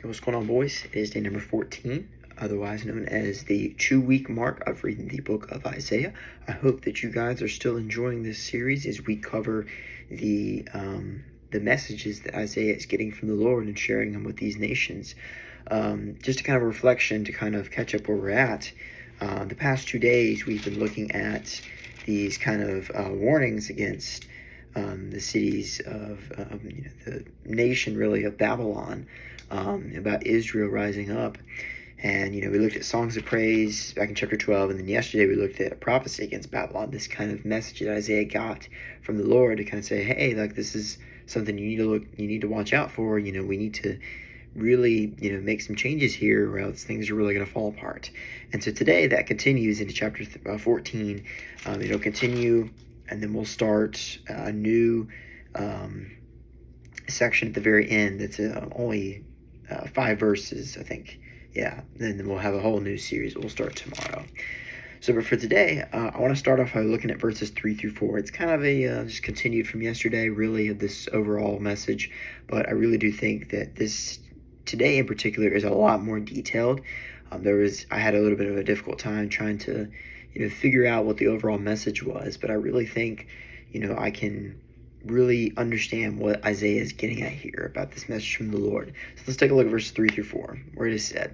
What's going on, boys? It is day number 14, otherwise known as the 2-week mark of reading the book of Isaiah. I hope that you guys are still enjoying this series as we cover the messages that Isaiah is getting from the Lord and sharing them with these nations. Just a kind of reflection to kind of catch up where we're at. The past 2 days, we've been looking at these kind of warnings against the cities of the nation really of Babylon, about Israel rising up. And we looked at songs of praise back in chapter 12, and then yesterday we looked at a prophecy against Babylon, this kind of message that Isaiah got from the Lord to kind of say, hey, like, this is something you need to watch out for. We need to really make some changes here, or else things are really going to fall apart. And so today that continues into chapter 14. It'll continue, and then we'll start a new section at the very end that's only 5 verses, I think. Yeah, then we'll have a whole new series that we'll start tomorrow. But for today, I want to start off by looking at verses 3 through 4. It's kind of a just continued from yesterday, really, of this overall message. But I really do think that this today in particular is a lot more detailed. I had a little bit of a difficult time trying to figure out what the overall message was, but I really think I can really understand what Isaiah is getting at here about this message from the Lord. So let's take a look at verses 3 through 4, where it is said,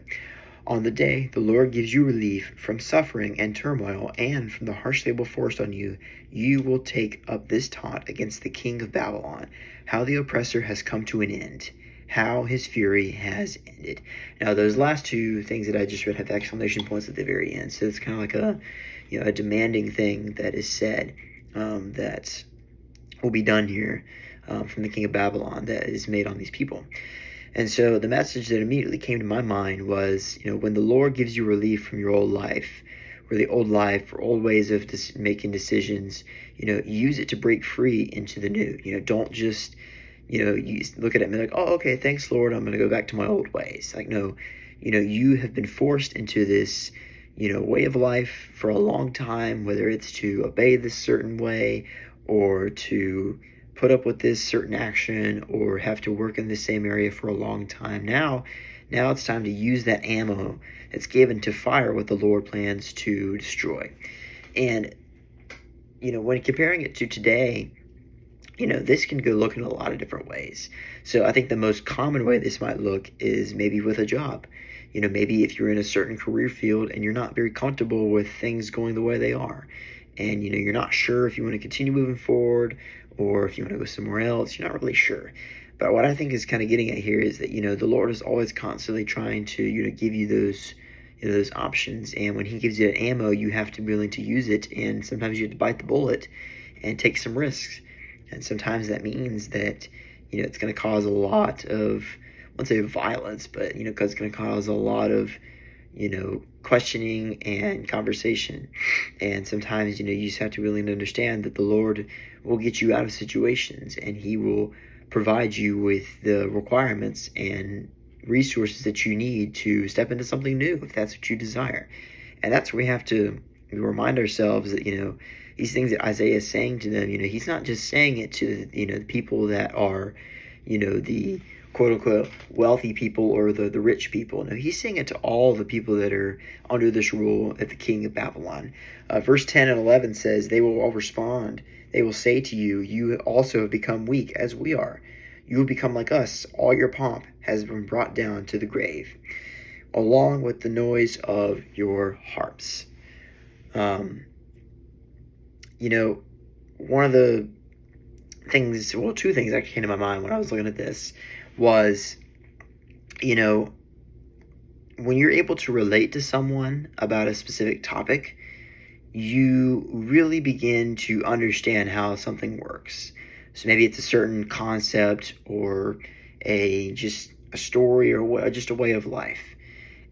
"On the day the Lord gives you relief from suffering and turmoil, and from the harsh labor forced on you, you will take up this taunt against the king of Babylon, how the oppressor has come to an end, how his fury has ended." Now, those last two things that I just read have exclamation points at the very end. So it's kind of like a demanding thing that is said, that will be done here, from the king of Babylon, that is made on these people. And so the message that immediately came to my mind was, when the Lord gives you relief from your old life, or the old life, or old ways of making decisions, use it to break free into the new. Don't just you look at it and be like, oh, okay, thanks, Lord, I'm going to go back to my old ways. Like, no, you have been forced into this, way of life for a long time, whether it's to obey this certain way, or to put up with this certain action, or have to work in the same area for a long time. Now it's time to use that ammo that's given to fire what the Lord plans to destroy. And, when comparing it to today, this can go look in a lot of different ways. So I think the most common way this might look is maybe with a job. Maybe if you're in a certain career field and you're not very comfortable with things going the way they are, and you're not sure if you want to continue moving forward or if you want to go somewhere else, you're not really sure. But what I think is kind of getting at here is that the Lord is always constantly trying to give you those options, and when He gives you that ammo, you have to be willing to use it, and sometimes you have to bite the bullet and take some risks. And sometimes that means that it's going to cause a lot of, I won't say violence, but because it's going to cause a lot of questioning and conversation. And sometimes you just have to really understand that the Lord will get you out of situations, and He will provide you with the requirements and resources that you need to step into something new, if that's what you desire. And that's where we have to remind ourselves that these things that Isaiah is saying to them, he's not just saying it to the people that are the quote-unquote wealthy people or the rich people. No, he's saying it to all the people that are under this rule at the king of Babylon. Verse 10 and 11 says, "They will all respond. They will say to you, you also have become weak as we are. You will become like us. All your pomp has been brought down to the grave, along with the noise of your harps." One of the things, well, two things that came to my mind when I was looking at this was, when you're able to relate to someone about a specific topic, you really begin to understand how something works. So maybe it's a certain concept, or just a story, or just a way of life.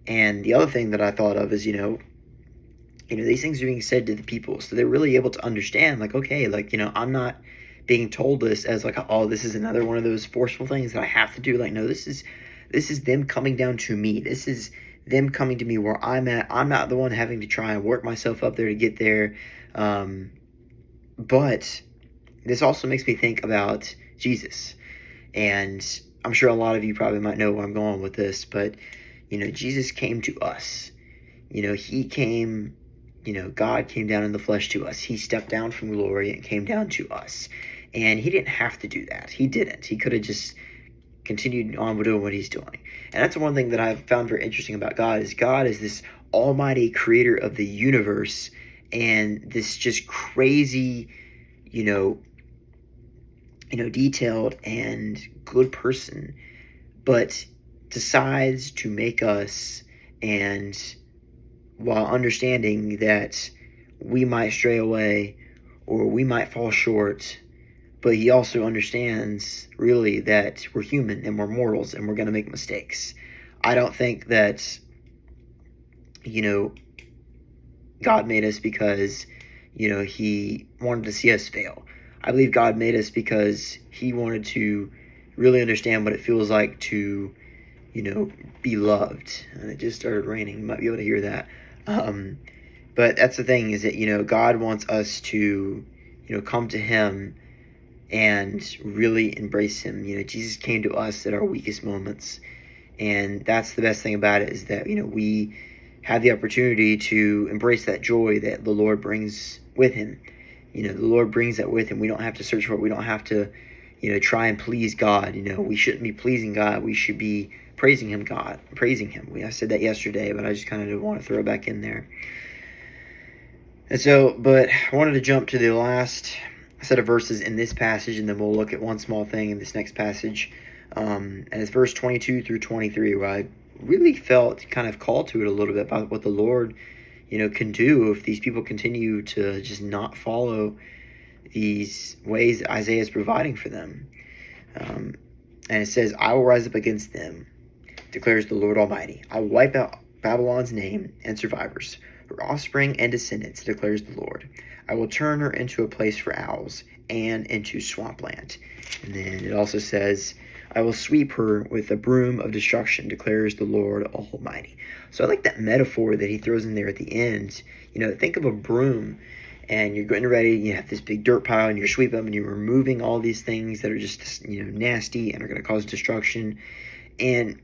And the other thing that I thought of is, these things are being said to the people, so they're really able to understand, like, okay, like, I'm not being told this as like, oh, this is another one of those forceful things that I have to do. Like, no, this is them coming down to me. This is them coming to me where I'm at. I'm not the one having to try and work myself up there to get there. But this also makes me think about Jesus. And I'm sure a lot of you probably might know where I'm going with this, but, Jesus came to us. He came, God came down in the flesh to us. He stepped down from glory and came down to us. And he didn't have to do that. He didn't. He could have just continued on with doing what he's doing. And that's one thing that I've found very interesting about God is this almighty creator of the universe and this just crazy, detailed and good person, but decides to make us, and while understanding that we might stray away or we might fall short, but he also understands really that we're human and we're mortals and we're going to make mistakes. I don't think that, God made us because, he wanted to see us fail. I believe God made us because he wanted to really understand what it feels like to, be loved. And it just started raining. You might be able to hear that. But that's the thing, is that, God wants us to, come to him and really embrace him. Jesus came to us at our weakest moments. And that's the best thing about it, is that, we have the opportunity to embrace that joy that the Lord brings with him. The Lord brings that with him. We don't have to search for it. We don't have to, try and please God. We shouldn't be pleasing God. We should be praising him, praising him. I said that yesterday, but I just kind of want to throw it back in there. And so, but I wanted to jump to the last set of verses in this passage, and then we'll look at one small thing in this next passage. And it's verse 22 through 23, where I really felt kind of called to it a little bit about what the Lord, can do if these people continue to just not follow these ways that Isaiah is providing for them. And it says, I will rise up against them, declares the Lord Almighty. I will wipe out Babylon's name and survivors, her offspring and descendants, declares the Lord. I will turn her into a place for owls and into swampland. And then it also says, I will sweep her with a broom of destruction, declares the Lord Almighty. So I like that metaphor that he throws in there at the end. Think of a broom, and you're getting ready, you have this big dirt pile, and you're sweeping them, and you're removing all these things that are just, nasty and are going to cause destruction. And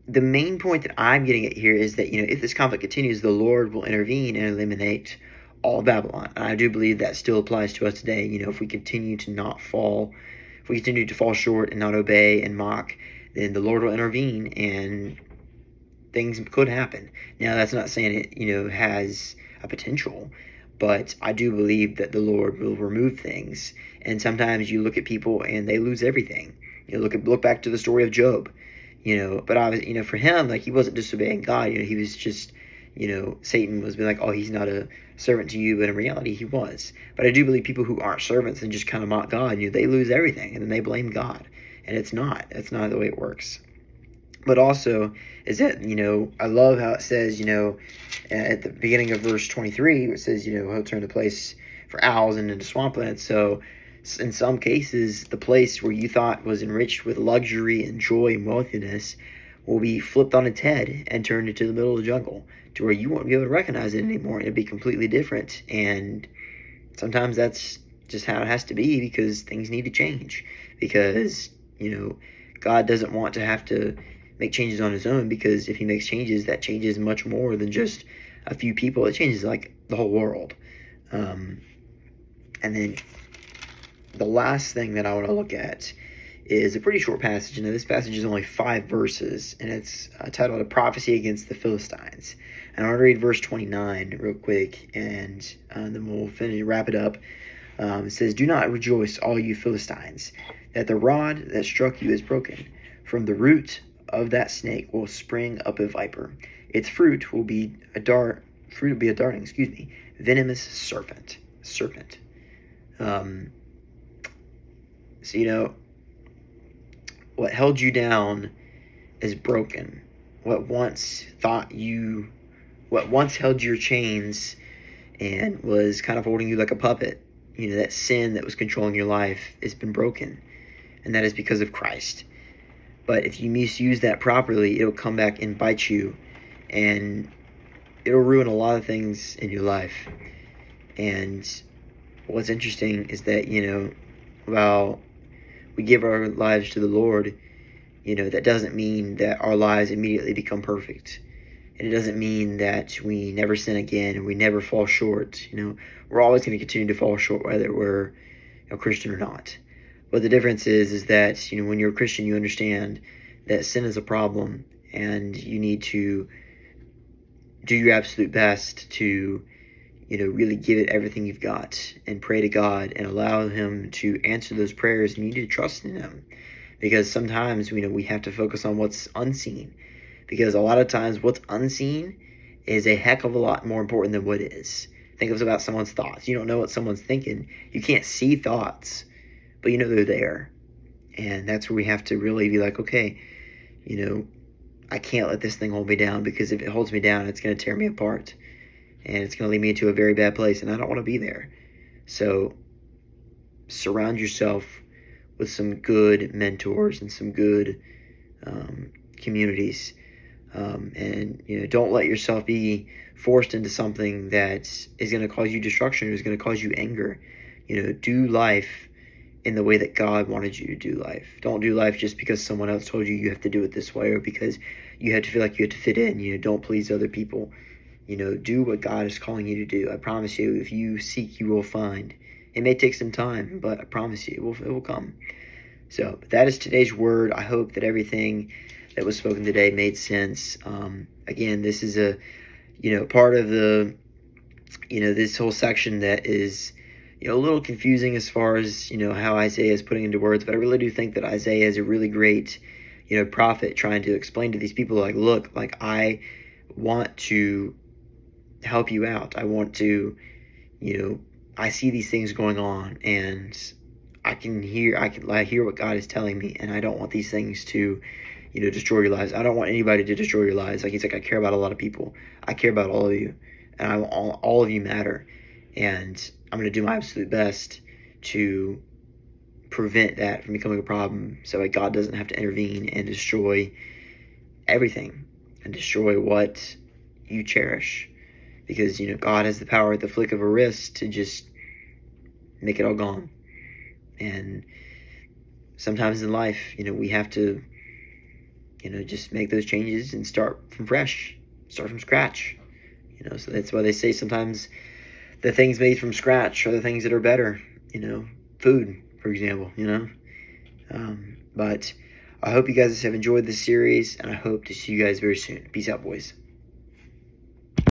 the main point that I'm getting at here is that, if this conflict continues, the Lord will intervene and eliminate all Babylon. And I do believe that still applies to us today. If we continue to not fall, if we continue to fall short and not obey and mock, then the Lord will intervene and things could happen. Now, that's not saying it, has a potential, but I do believe that the Lord will remove things. And sometimes you look at people and they lose everything. Look back to the story of Job. But obviously, for him, like, he wasn't disobeying God. He was just, Satan was being like, oh, he's not a servant to you, but in reality, he was. But I do believe people who aren't servants and just kind of mock God, they lose everything, and then they blame God, and it's not. That's not the way it works. But also is that, I love how it says, at the beginning of verse 23, it says, he'll turn the place for owls and into swampland. So in some cases, the place where you thought was enriched with luxury and joy and wealthiness will be flipped on its head and turned into the middle of the jungle, to where you won't be able to recognize it anymore. It'll be completely different. And sometimes that's just how it has to be, because things need to change. Because, God doesn't want to have to make changes on his own, because if he makes changes, that changes much more than just a few people. It changes like the whole world. And then the last thing that I want to look at is a pretty short passage. This passage is only 5 verses, and it's titled A Prophecy Against the Philistines. And I want to read verse 29 real quick, and then we'll wrap it up. It says, Do not rejoice, all you Philistines, that the rod that struck you is broken. From the root of that snake will spring up a viper. Its fruit will be a darting, venomous serpent. So, what held you down is broken. What once held your chains and was kind of holding you like a puppet, that sin that was controlling your life, has been broken. And that is because of Christ. But if you misuse that properly, it'll come back and bite you, and it'll ruin a lot of things in your life. And what's interesting is that, while we give our lives to the Lord, that doesn't mean that our lives immediately become perfect. And it doesn't mean that we never sin again and we never fall short. We're always going to continue to fall short, whether we're a Christian or not. But the difference is that, when you're a Christian, you understand that sin is a problem and you need to do your absolute best to, really give it everything you've got and pray to God and allow Him to answer those prayers. And you need to trust in Him, because sometimes, we have to focus on what's unseen, because a lot of times what's unseen is a heck of a lot more important than what is. Think of about someone's thoughts. You don't know what someone's thinking. You can't see thoughts, but they're there. And that's where we have to really be like, okay, I can't let this thing hold me down, because if it holds me down, it's going to tear me apart. And it's going to lead me into a very bad place, and I don't want to be there. So surround yourself with some good mentors and some good communities. And don't let yourself be forced into something that is going to cause you destruction or is going to cause you anger. Do life in the way that God wanted you to do life. Don't do life just because someone else told you you have to do it this way, or because you have to feel like you have to fit in. Don't please other people. Do what God is calling you to do. I promise you, if you seek, you will find. It may take some time, but I promise you, it will come. So that is today's word. I hope that everything that was spoken today made sense. Again, this is a, part of the, this whole section that is, a little confusing as far as, how Isaiah is putting into words. But I really do think that Isaiah is a really great, prophet trying to explain to these people, like, look, like, I want to help you out. I want to, I see these things going on, and I hear what God is telling me, and I don't want these things to, destroy your lives. I don't want anybody to destroy your lives. Like, he's like, I care about a lot of people. I care about all of you, and all of you matter, and I'm going to do my absolute best to prevent that from becoming a problem, so that God doesn't have to intervene and destroy everything and destroy what you cherish. Because, God has the power at the flick of a wrist to just make it all gone. And sometimes in life, we have to, just make those changes and start from scratch. So that's why they say sometimes the things made from scratch are the things that are better. Food, for example, But I hope you guys have enjoyed this series, and I hope to see you guys very soon. Peace out, boys.